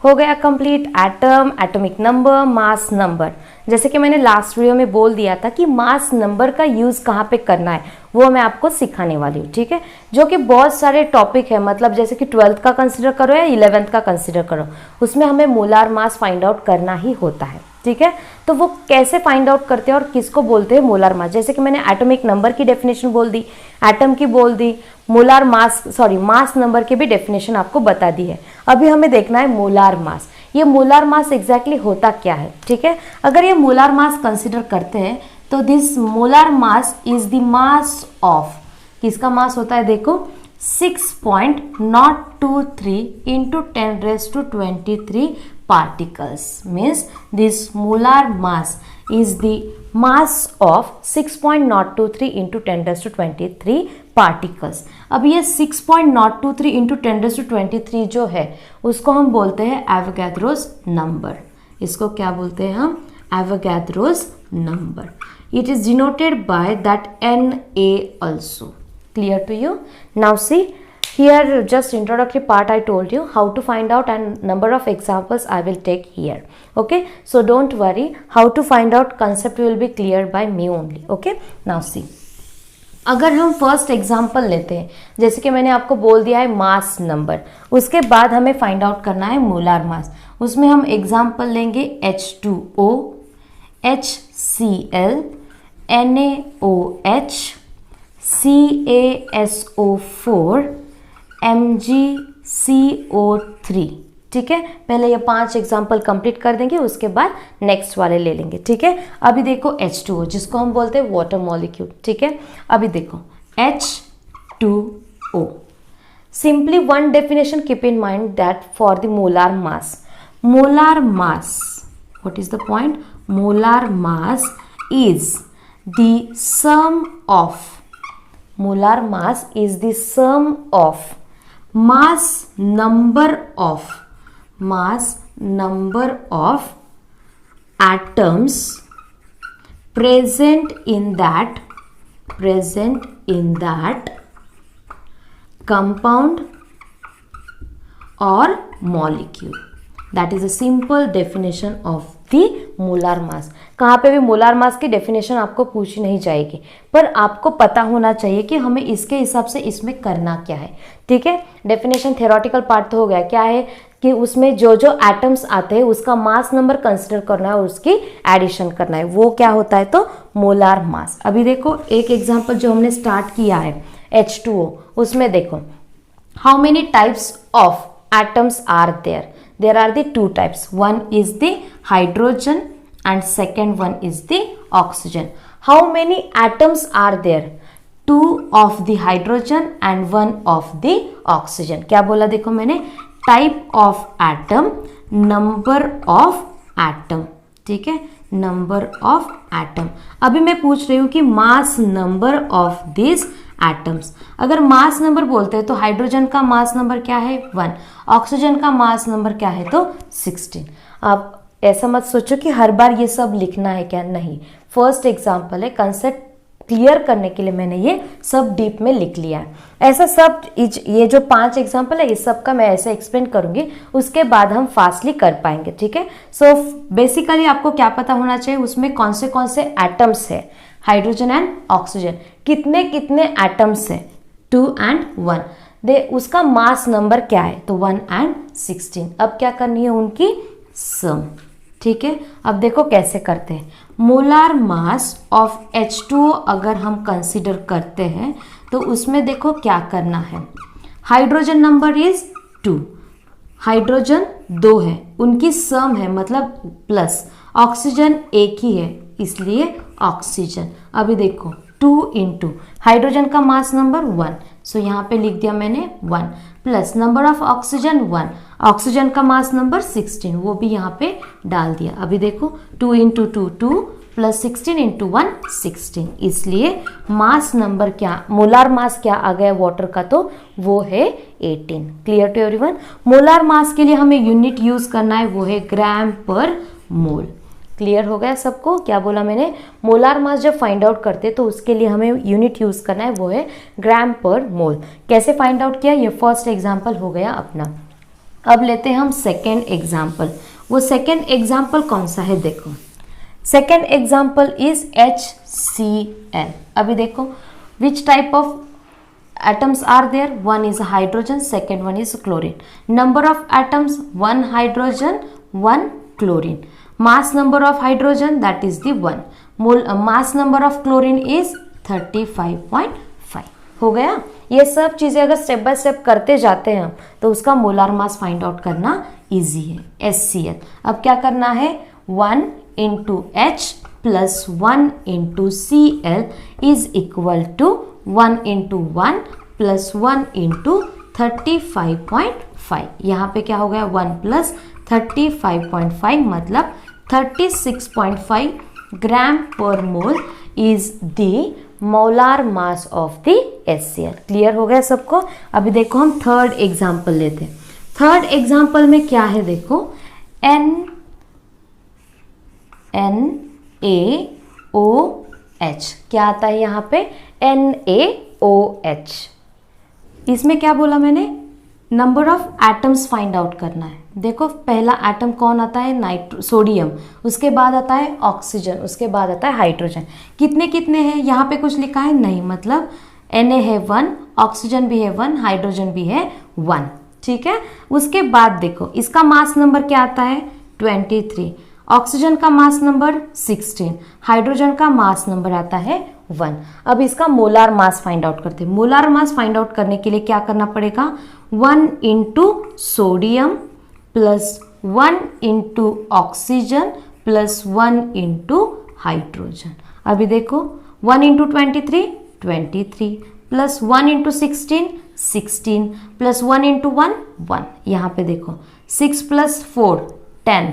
हो गया complete. Atom, atomic number, mass number. जैसे कि मैंने लास्ट वीडियो में बोल दिया था कि मास नंबर का यूज़ कहाँ पे करना है वो मैं आपको सिखाने वाली हूँ, ठीक है। जो कि बहुत सारे टॉपिक है, मतलब जैसे कि 12th का कंसिडर करो या 11th का कंसिडर करो, उसमें हमें मोलार मास फाइंड आउट करना ही होता है, ठीक है। तो वो कैसे फाइंड आउट करते हैं और किसको बोलते हैं मोलार मास। जैसे कि मैंने एटॉमिक नंबर की डेफिनेशन बोल दी, एटम की बोल दी, मोलार मास मास नंबर की भी डेफिनेशन आपको बता दी है। अभी हमें देखना है मोलार मास। ये मोलार मास एग्जैक्टली होता क्या है, ठीक है। अगर ये मोलार मास कंसिडर करते हैं तो this molar mass is the mass of, किसका मास होता है देखो, 6.023 into 10⁻23 particles, means this molar mass is the mass of 6.023 into 10⁻23 particles। अब ये 6.023 into 10⁻23 जो है उसको हम बोलते हैं एवोगैड्रोस नंबर। इसको क्या बोलते हैं हम, Avogadro's number. It is denoted by that Na also। Clear to you? Now see here, just introductory part I told you how to find out and number of examples I will take here, okay. So don't worry, how to find out concept will be clear by me only, okay. Now see, अगर हम first example लेते हैं, जैसे कि मैंने आपको बोल दिया है मास नंबर, उसके बाद हमें फाइंड आउट करना है मोलार मास। उसमें हम एग्जाम्पल लेंगे H2O, HCl, NaOH, CaSO4, MgCO3, ठीक है। पहले ये 5 एग्जाम्पल कंप्लीट कर देंगे, उसके बाद नेक्स्ट वाले ले लेंगे, ठीक है। अभी देखो H2O जिसको हम बोलते हैं वाटर मॉलिक्यूल, ठीक है। अभी देखो H2O, simply one definition keep in mind that for the molar mass, what is the point, molar mass is the sum of, molar mass is the sum of mass number of atoms present in that compound or molecule। That is a simple definition of the molar mass. कहाँ पे भी molar mass की definition आपको पूछी नहीं जाएगी, पर आपको पता होना चाहिए कि हमें इसके हिसाब से इसमें करना क्या है, ठीक है। डेफिनेशन थ्योरेटिकल पार्ट तो हो गया, क्या है कि उसमें जो जो एटम्स आते हैं उसका मास नंबर कंसिडर करना है और उसकी एडिशन करना है, वो क्या होता है तो मोलार मास। अभी देखो एक एग्जाम्पल जो हमने स्टार्ट किया है H2O, उसमें देखो how many types of atoms are there. There are the 2 types. One is the hydrogen and second one is the oxygen. How many atoms are there? 2 of the hydrogen and 1 of the oxygen. क्या बोला देखो मैंने, type of atom, number of atom, ठीक है, number of atom। अभी मैं पूछ रही हूँ कि mass number of these atoms. अगर मास नंबर बोलते हैं तो हाइड्रोजन का मास नंबर क्या है 1, ऑक्सीजन का मास नंबर क्या है तो 16। आप ऐसा मत सोचो कि हर बार ये सब लिखना है, क्या नहीं, फर्स्ट एग्जांपल है, कंसेप्ट क्लियर करने के लिए मैंने ये सब डीप में लिख लिया है। ऐसा सब ये जो 5 एग्जांपल है इस सब का मैं ऐसे एक्सप्लेन करूंगी, उसके बाद हम फास्टली कर पाएंगे, ठीक है। सो बेसिकली आपको क्या पता होना चाहिए उसमें कौन से एटम्स है, हाइड्रोजन एंड ऑक्सीजन, कितने एटम्स है 2 and 1, दे उसका मास नंबर क्या है तो 1 and 16। अब क्या करनी है उनकी सम, ठीक है। अब देखो कैसे करते हैं, मोलार मास ऑफ H2O अगर हम कंसीडर करते हैं तो उसमें देखो क्या करना है, हाइड्रोजन नंबर इज 2, हाइड्रोजन 2 है, उनकी सम है मतलब प्लस, ऑक्सीजन एक ही है इसलिए ऑक्सीजन। अभी देखो 2 into हाइड्रोजन का मास नंबर 1, सो यहाँ पे लिख दिया मैंने 1, plus number of oxygen 1, oxygen का मास नंबर 16, वो भी यहाँ पे डाल दिया। अभी देखो 2 into 2 2 प्लस 16 into 1 16, इसलिए मास नंबर क्या, मोलार मास क्या आ गया वाटर का तो वो है 18। Clear to everyone. Molar mass के लिए हमें यूनिट यूज करना है, वो है ग्राम पर मोल। क्लियर हो गया सबको, क्या बोला मैंने, मोलार मास जब फाइंड आउट करते तो उसके लिए हमें यूनिट यूज करना है, वो है ग्राम पर मोल। कैसे फाइंड आउट किया, ये फर्स्ट एग्जांपल हो गया अपना। अब लेते हैं हम सेकेंड एग्जाम्पल। वो सेकेंड एग्जाम्पल कौन सा है, देखो सेकेंड एग्जाम्पल इज HCl। अभी देखो which type of atoms are there, one is hydrogen, second one is chlorine. Number of atoms, one hydrogen, one chlorine. Mass number of hydrogen, that is the 1. Mass number of chlorine is 35.5। हो गया। ये सब चीजें अगर step by step करते जाते हैं तो उसका मोलार मास फाइंड आउट करना इजी है। HCl, अब क्या करना है, 1 into H plus 1 into Cl is equal to 1 into 1 plus 1 into 35.5। यहाँ पे क्या हो गया, 1 plus 35.5 मतलब 36.5 ग्राम per mole is the molar mass of the HCl। Clear हो गया सबको। अभी देखो हम थर्ड एग्जाम्पल लेते हैं। थर्ड एग्जाम्पल में क्या है, देखो NaOH क्या आता है यहाँ पे, NaOH। इसमें क्या बोला मैंने, number of atoms find out करना है। देखो पहला एटम कौन आता है, सोडियम, उसके बाद आता है ऑक्सीजन, उसके बाद आता है हाइड्रोजन। कितने कितने हैं, यहाँ पे कुछ लिखा है नहीं, मतलब Na है 1, ऑक्सीजन भी है 1, हाइड्रोजन भी है 1। ठीक है, उसके बाद देखो इसका मास नंबर क्या आता है 23, ऑक्सीजन का मास नंबर 16, हाइड्रोजन का मास नंबर आता है 1। अब इसका मोलार मास फाइंड आउट करते हैं। मोलार मास फाइंड आउट करने के लिए क्या करना पड़ेगा, 1 into sodium plus 1 into oxygen plus 1 into hydrogen. अभी देखो 1 into 23 23 plus 1 into 16 16 plus 1 into 1 1। यहाँ पे देखो 6 प्लस 4 10,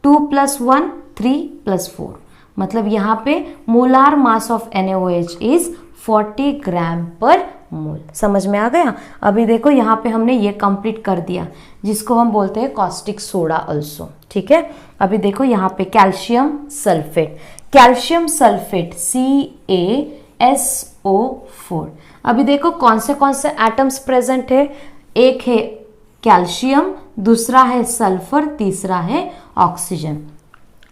2 प्लस 1 3 प्लस 4, मतलब यहाँ पे molar mass of NaOH is 40 gram per मोल। समझ में आ गया। अभी देखो यहाँ पे हमने ये कंप्लीट कर दिया जिसको हम बोलते हैं कॉस्टिक सोडा ऑल्सो। ठीक है, अभी देखो यहाँ पे calcium sulphate, calcium sulphate CaSO4। अभी देखो कौन से एटम्स प्रेजेंट है, एक है कैल्शियम, दूसरा है सल्फर, तीसरा है oxygen.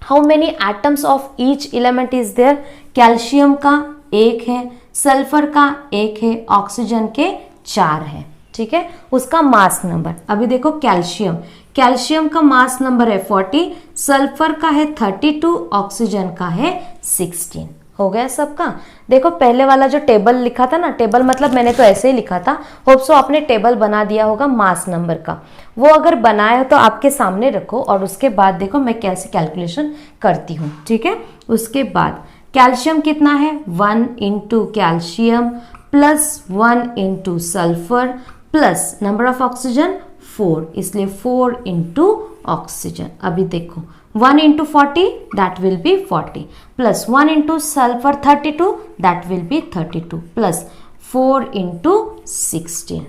How many atoms of each element is there, calcium का 1 है, सल्फर का 1 है, ऑक्सीजन के 4 है। ठीक है, उसका मास नंबर, अभी देखो कैल्शियम का मास नंबर है 40, सल्फर का है 32, ऑक्सीजन का है 16। हो गया सबका। देखो पहले वाला जो टेबल लिखा था ना, टेबल मतलब मैंने तो ऐसे ही लिखा था, होप सो आपने टेबल बना दिया होगा मास नंबर का। वो अगर बनाया हो तो आपके सामने रखो और उसके बाद देखो मैं कैसे कैलकुलेशन करती हूँ। ठीक है, उसके बाद कैल्शियम कितना है, 1 into calcium plus 1 into sulphur plus number of oxygen 4, इसलिए 4 इंटू ऑक्सीजन। अभी देखो 1 into 40 that will be 40 plus 1 into sulfur 32 that will be 32 plus 4 into 16।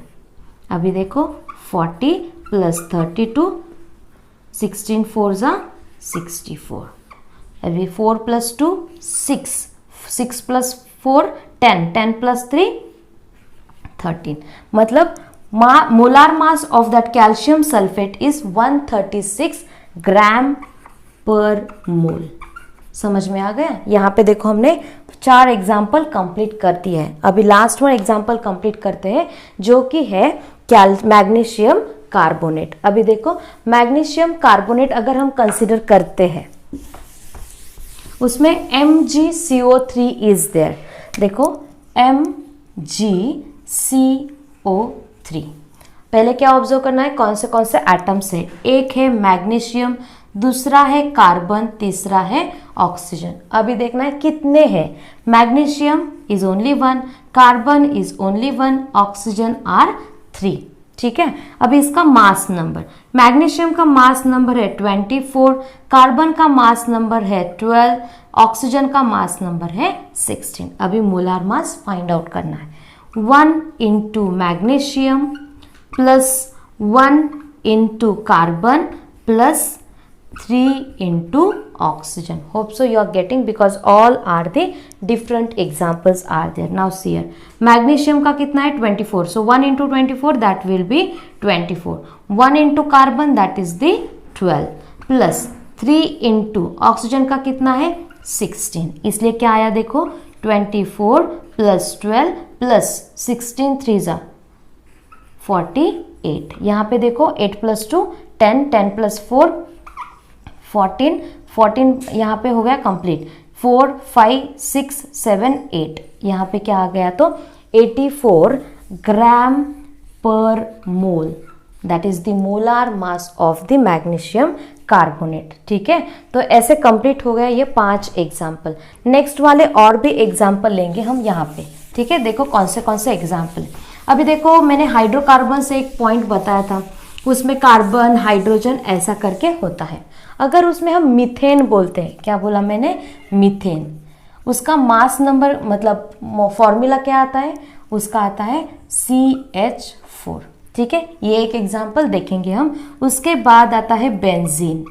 अभी देखो 40 plus 32, 16 4 जा 64। अभी 4 plus 2 6, 6 plus 4 10, 10 plus 3 13। मतलब molar mass of that calcium sulphate is 136 gram per मोल। समझ में आ गया। यहाँ पे देखो हमने 4 एग्जाम्पल कंप्लीट कर दिए हैं। अभी लास्ट वन एग्जाम्पल कंप्लीट करते हैं जो कि है मैग्नीशियम कार्बोनेट। अभी देखो मैग्नीशियम कार्बोनेट अगर हम कंसिडर करते हैं उसमें MgCO3 इज देयर। देखो MgCO3, पहले क्या ऑब्जर्व करना है, कौन से एटम्स है, एक है मैग्नीशियम, दूसरा है कार्बन, तीसरा है ऑक्सीजन। अभी देखना है कितने हैं, magnesium is only 1, carbon is only 1, oxygen are 3। ठीक है, अभी इसका मास नंबर, मैग्नीशियम का मास नंबर है 24, कार्बन का मास नंबर है 12, ऑक्सीजन का मास नंबर है 16। अभी मोलार मास फाइंड आउट करना है, 1 into magnesium plus 1 into carbon plus 3 into oxygen. Hope so you are getting, because all are the different examples are there. Now see here, magnesium का कितना है 24, so 1 into 24 that will be 24. 1 into carbon that is the 12 plus 3 into oxygen का कितना है 16. इसलिए क्या आया देखो 24 plus 12 plus 16 3 जा 48. यहाँ पे देखो 8 plus 2 10, 10 plus 4 14, 14 यहाँ पे हो गया कंप्लीट. 4 5 6 7 8 यहाँ पे क्या आ गया तो 84 gram per mole. That is the molar mass of the magnesium carbonate. ठीक है, तो ऐसे कंप्लीट हो गया ये 5 एग्जाम्पल. नेक्स्ट वाले और भी एग्जाम्पल लेंगे हम यहाँ पे. ठीक है, देखो कौन से एग्जाम्पल. अभी देखो मैंने हाइड्रोकार्बन से एक पॉइंट बताया था, उसमें कार्बन हाइड्रोजन ऐसा करके होता है. अगर उसमें हम मीथेन बोलते हैं, क्या बोला मैंने मीथेन, उसका मास नंबर मतलब फॉर्मूला क्या आता है, उसका आता है CH4. ठीक है, ये एक एग्जाम्पल देखेंगे हम. उसके बाद आता है बेंजीन.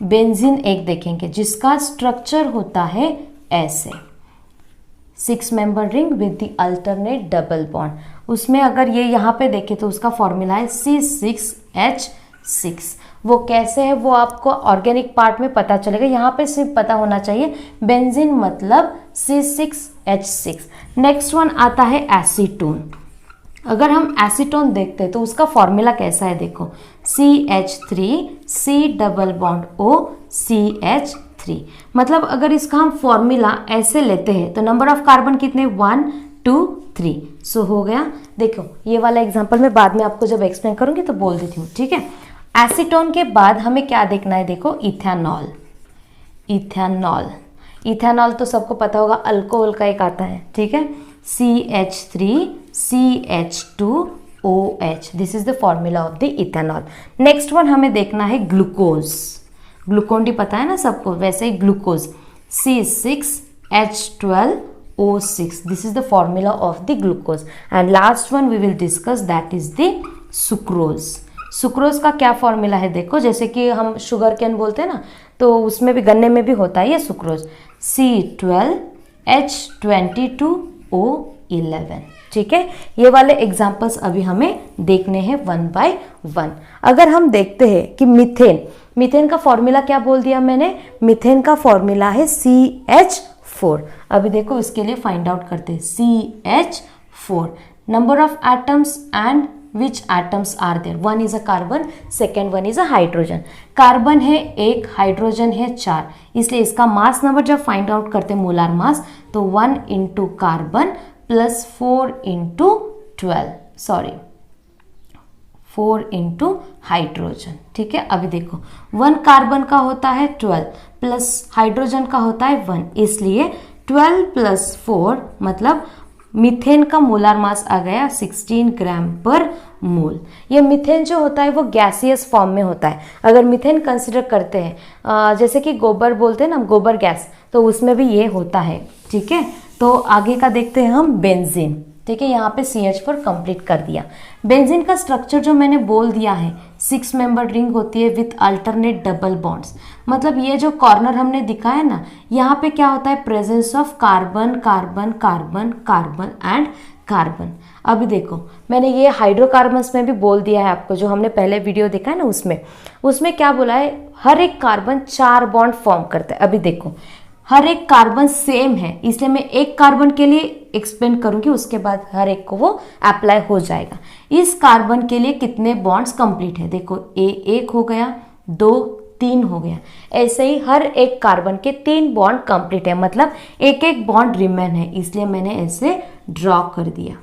बेंजीन एक देखेंगे जिसका स्ट्रक्चर होता है ऐसे 6 member ring with the alternate double bond. उसमें अगर ये यहाँ पे देखें तो उसका फॉर्मूला है C6H6. वो कैसे है वो आपको ऑर्गेनिक पार्ट में पता चलेगा. यहाँ पे सिर्फ पता होना चाहिए बेंजीन मतलब C6H6. नेक्स्ट वन आता है एसीटोन. अगर हम एसीटोन देखते हैं तो उसका फॉर्मूला कैसा है देखो CH3 C double bond O CH3. मतलब अगर इसका हम फॉर्मूला ऐसे लेते हैं तो नंबर ऑफ कार्बन कितने 1 2 3. सो हो गया. देखो ये वाला एग्जांपल मैं बाद में आपको जब एक्सप्लेन करूंगी तो बोल देती हूँ. ठीक है, एसीटोन के बाद हमें क्या देखना है देखो इथेनॉल. इथेनॉल तो सबको पता होगा, अल्कोहल का एक आता है. ठीक है, CH3 CH2OH. This is the formula of the ethanol. Next one हमें देखना है ग्लूकोज. ग्लूकोन डी पता है ना सबको, वैसे ही glucose C6H12O6. This is the formula of the glucose. And last one we will discuss that is the sucrose. Sucrose का क्या फॉर्मूला है देखो, जैसे कि हम शुगर कैन बोलते हैं ना, तो उसमें भी गन्ने में भी होता है ये सुक्रोज C12H22O11. ठीक है, ये वाले एग्जाम्पल्स अभी हमें देखने हैं 1 by 1. अगर हम देखते हैं कि मीथेन का फॉर्मूला क्या बोल दिया मैंने, मीथेन का फॉर्मूला है CH4. अभी देखो इसके लिए फाइंड आउट करते हैं CH4. Number of atoms and which atoms are there. One is a carbon, second one is a hydrogen. Carbon है 1, हाइड्रोजन है 4. इसलिए इसका मास नंबर जब फाइंड आउट करते हैं मोलार मास तो 1 into carbon plus 4 into hydrogen. ठीक है, अभी देखो 1 कार्बन का होता है 12 प्लस हाइड्रोजन का होता है 1. इसलिए 12 प्लस 4 मतलब मीथेन का मोलार मास आ गया 16 ग्राम पर मोल. ये मीथेन जो होता है वो गैसियस फॉर्म में होता है. अगर मीथेन कंसिडर करते हैं जैसे कि गोबर बोलते हैं ना, गोबर गैस, तो उसमें भी ये होता है. ठीक है, तो आगे का देखते हैं हम बेंजीन. ठीक है, यहाँ पे CH4 कंप्लीट कर दिया. बेंजीन का स्ट्रक्चर जो मैंने बोल दिया है 6 मेंबर रिंग होती है विथ अल्टरनेट डबल बॉन्ड्स. मतलब ये जो कॉर्नर हमने दिखाया ना, यहाँ पे क्या होता है presence of carbon carbon carbon carbon and carbon. अभी देखो मैंने ये हाइड्रोकार्बन्स में भी बोल दिया है आपको, जो हमने पहले वीडियो देखा है ना, उसमें क्या बोला है, हर एक कार्बन 4 बॉन्ड फॉर्म करता है. अभी देखो हर एक कार्बन सेम है, इसलिए मैं एक कार्बन के लिए एक्सप्लेन करूंगी, उसके बाद हर एक को वो अप्लाई हो जाएगा. इस कार्बन के लिए कितने बॉन्ड्स कंप्लीट है देखो, एक हो गया, 2 3 हो गया. ऐसे ही हर एक कार्बन के 3 बॉन्ड कंप्लीट है, मतलब एक बॉन्ड रिमेन है, इसलिए मैंने ऐसे ड्रॉ कर दिया.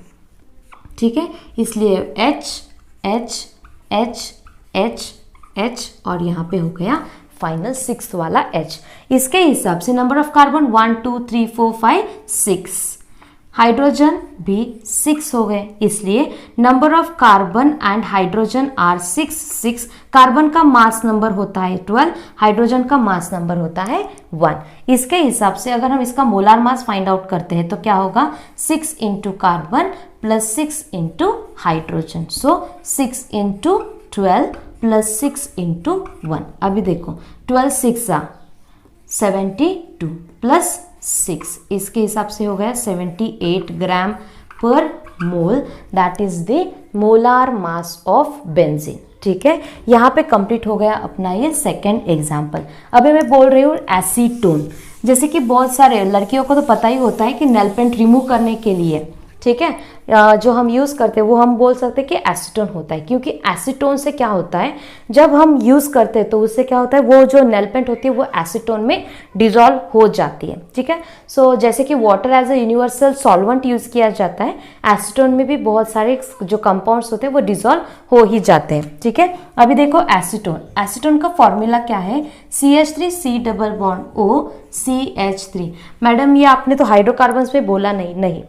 ठीक है, इसलिए H H H H H और यहाँ पे हो गया फाइनल 6th वाला H. इसके हिसाब से नंबर ऑफ कार्बन 1 2 3 4 5 6, हाइड्रोजन भी 6 हो गए. इसलिए number of carbon and hydrogen are 6. Carbon का मास नंबर होता है 12, हाइड्रोजन का मास नंबर होता है 1. इसके हिसाब से अगर हम इसका मोलार मास फाइंड आउट करते हैं तो क्या होगा 6 into carbon plus 6 into hydrogen. So 6 into 12 plus 6 into 1। अभी देखो 12 6 72 प्लस 6, इसके हिसाब से हो गया 78 gram per mole, that is the molar mass of benzene. ठीक है, यहाँ पे कंप्लीट हो गया अपना ये सेकेंड एग्जाम्पल। अभी मैं बोल रही हूँ एसीटोन। जैसे कि बहुत सारे लड़कियों को तो पता ही होता है कि नेल पेंट रिमूव करने के लिए, ठीक है, जो हम यूज़ करते हैं वो हम बोल सकते हैं कि एसीटोन होता है, क्योंकि एसीटोन से क्या होता है, जब हम यूज़ करते हैं तो उससे क्या होता है, वो जो नेल पेंट होती है वो एसीटोन में डिजॉल्व हो जाती है। ठीक है, सो जैसे कि water as a universal solvent use किया जाता है, एसीटोन में भी बहुत सारे जो कंपाउंड्स होते हैं वो डिजॉल्व हो ही जाते हैं। ठीक है, अभी देखो एसीटोन, एसीटोन का फॉर्मूला क्या है, CH3 C double bond O CH3। Madam ये आपने तो हाइड्रोकार्बन्स में बोला नहीं,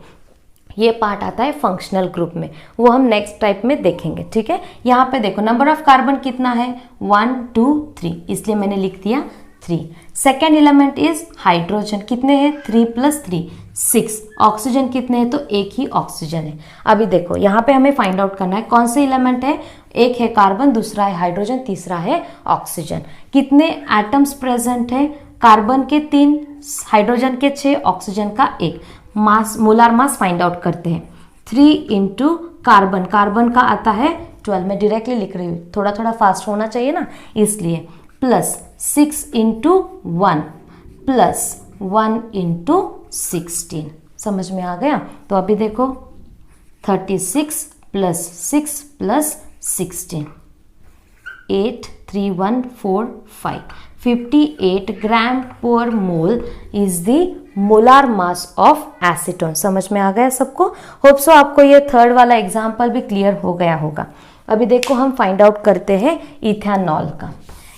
ये पार्ट आता है फंक्शनल ग्रुप में, वो हम नेक्स्ट टाइप में देखेंगे। ठीक है, यहाँ पे देखो नंबर ऑफ कार्बन कितना है 1 2 3, इसलिए मैंने लिख दिया 3। सेकेंड एलिमेंट इज हाइड्रोजन, कितने हैं 3 + 3 6। ऑक्सीजन कितने हैं, तो एक ही ऑक्सीजन है। अभी देखो यहाँ पे हमें फाइंड आउट करना है कौन से एलिमेंट है, एक है कार्बन, दूसरा है हाइड्रोजन, तीसरा है ऑक्सीजन। कितने एटम्स प्रेजेंट है, कार्बन के 3, हाइड्रोजन के 6, ऑक्सीजन का 1। मास, मोलार मास फाइंड आउट करते हैं। 3 इंटू कार्बन, कार्बन का आता है 12, मैं डायरेक्टली लिख रही हूँ, थोड़ा थोड़ा फास्ट होना चाहिए ना इसलिए, प्लस 6 इंटू 1 प्लस 1 इंटू 16। समझ में आ गया। तो अभी देखो 36 plus 6 plus 16, 8 3 1 4 5, 58 gram per mole is the molar mass of acetone. समझ में आ गया सबको। होप सो आपको ये थर्ड वाला एग्जाम्पल भी क्लियर हो गया होगा। अभी देखो हम फाइंड आउट करते हैं इथेनॉल का।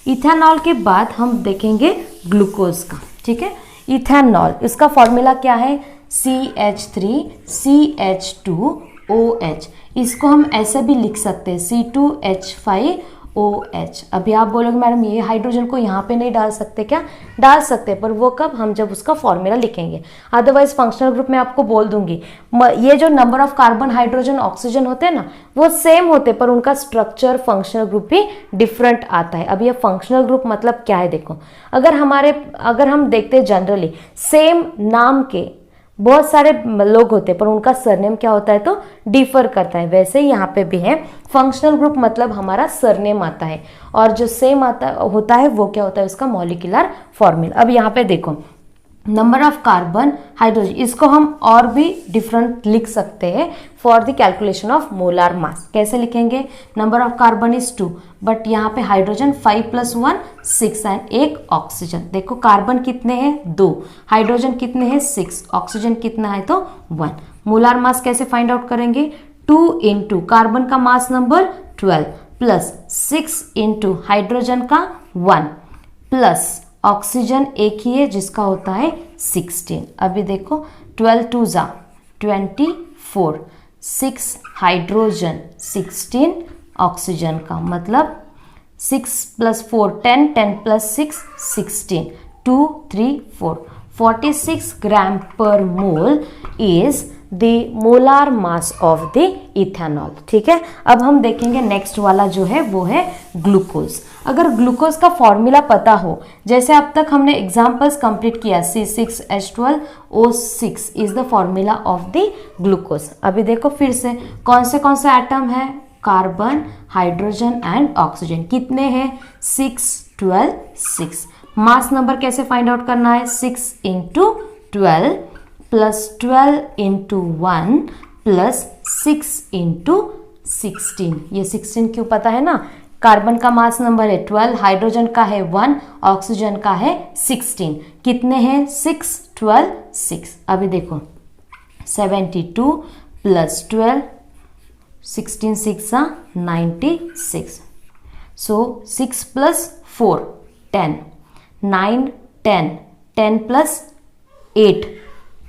इथेनॉल के बाद हम देखेंगे ग्लूकोज का। ठीक है, इथेनॉल, इसका फॉर्मूला क्या है, CH3 CH2OH। इसको हम ऐसे भी लिख सकते हैं C2H5OH। अभी आप बोलोगे मैडम ये हाइड्रोजन को यहाँ पे नहीं डाल सकते क्या, डाल सकते, पर वो कब, हम जब उसका फॉर्मूला लिखेंगे। अदरवाइज फंक्शनल ग्रुप में आपको बोल दूंगी, ये जो number of carbon hydrogen oxygen होते हैं ना वो सेम होते, पर उनका स्ट्रक्चर फंक्शनल ग्रुप भी डिफरेंट आता है। अब ये फंक्शनल ग्रुप मतलब क्या है, देखो अगर हम देखते हैं जनरली सेम नाम के बहुत सारे लोग होते हैं पर उनका सरनेम क्या होता है तो डिफर करता है, वैसे ही यहाँ पे भी है। फंक्शनल ग्रुप मतलब हमारा सरनेम आता है और जो सेम होता है वो क्या होता है, उसका मॉलिक्यूलर फॉर्मूला। अब यहाँ पे देखो नंबर ऑफ कार्बन हाइड्रोजन, इसको हम और भी डिफरेंट लिख सकते हैं for the calculation of molar mass. कैसे लिखेंगे, number of carbon is 2, but यहाँ पे हाइड्रोजन 5 + 1 6 एंड एक ऑक्सीजन। देखो कार्बन कितने हैं 2, हाइड्रोजन कितने हैं 6, ऑक्सीजन कितना है तो 1। मोलार मास कैसे फाइंड आउट करेंगे, 2 इंटू कार्बन का mass number 12 plus 6 into hydrogen का 1 प्लस ऑक्सीजन एक ही है जिसका होता है 16। अभी देखो 12 2 24, 6 हाइड्रोजन 16 ऑक्सीजन का, मतलब 6 + 4 10, 10 + 6 16, 2 3 4, 46 ग्राम per mole is the molar mass of the ethanol. ठीक है, अब हम देखेंगे नेक्स्ट वाला जो है वो है ग्लूकोज। अगर ग्लूकोज का फॉर्मूला पता हो, जैसे अब तक हमने एग्जांपल्स कंप्लीट किया, C6H12O6 is the formula of the glucose. अभी देखो फिर से कौन से एटम है, कार्बन हाइड्रोजन एंड ऑक्सीजन, कितने हैं 6 12 6। मास नंबर कैसे फाइंड आउट करना है, 6 into 12 plus 12 into 1 plus 6 into 16। ये 16 क्यों पता है ना, कार्बन का मास नंबर है 12, हाइड्रोजन का है 1, ऑक्सीजन का है 16। कितने हैं 6 12 6। अभी देखो 72 plus 12 16 6 96। So 6 + 4 10, 9 10, 10 + 8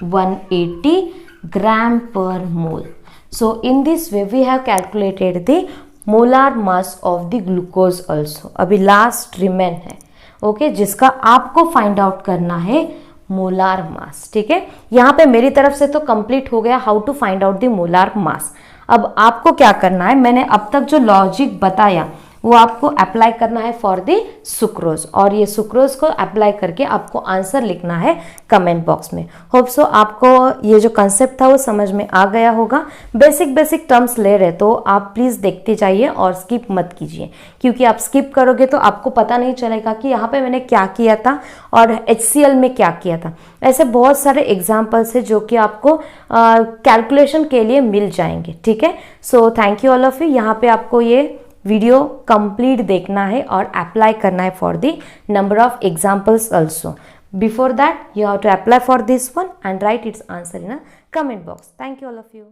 180 gram per mole. So in this way we have calculated the molar mass of the glucose also. अभी लास्ट रिमेन है ओके, जिसका आपको फाइंड आउट करना है मोलार मास। ठीक है, यहाँ पे मेरी तरफ से तो कंप्लीट हो गया how to find out the molar mass. अब आपको क्या करना है, मैंने अब तक जो लॉजिक बताया वो आपको अप्लाई करना है फॉर द सुक्रोज, और ये सुक्रोज को अप्लाई करके आपको आंसर लिखना है कमेंट बॉक्स में। होप सो आपको ये जो कंसेप्ट था वो समझ में आ गया होगा। बेसिक टर्म्स ले रहे तो आप प्लीज़ देखते जाइए और स्किप मत कीजिए, क्योंकि आप स्किप करोगे तो आपको पता नहीं चलेगा कि यहाँ पे मैंने क्या किया था और HCl में क्या किया था। ऐसे बहुत सारे एग्जाम्पल्स है जो कि आपको कैलकुलेशन के लिए मिल जाएंगे, ठीक है। So thank you all of you. यहाँ पे आपको ये वीडियो कंप्लीट देखना है और अप्लाई करना है for the number of examples also. Before that, you have to apply for this one and write its answer in a comment box. Thank you all of you.